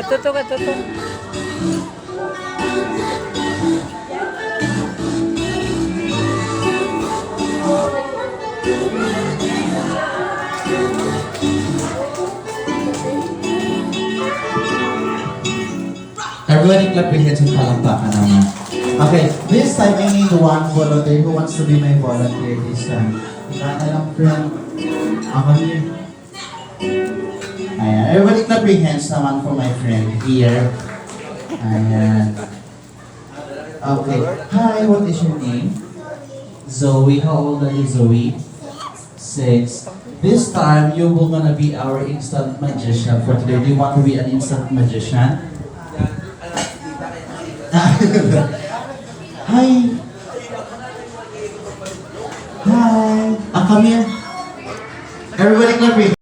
Katuto, katuto. Everybody clap your hands and palakpakan naman. Okay, this time I need one volunteer. Who wants to be my volunteer this time? Ika na lang, friend. Ako niya. Ayan, everybody clap your hands naman for my friend here. Ayan. Okay. Hi, what is your name? Zoe. How old are you, Zoe? 6. This time, you will gonna be our instant magician for today. Do you want to be an instant magician? Hi. Hi. Come here. Everybody clap your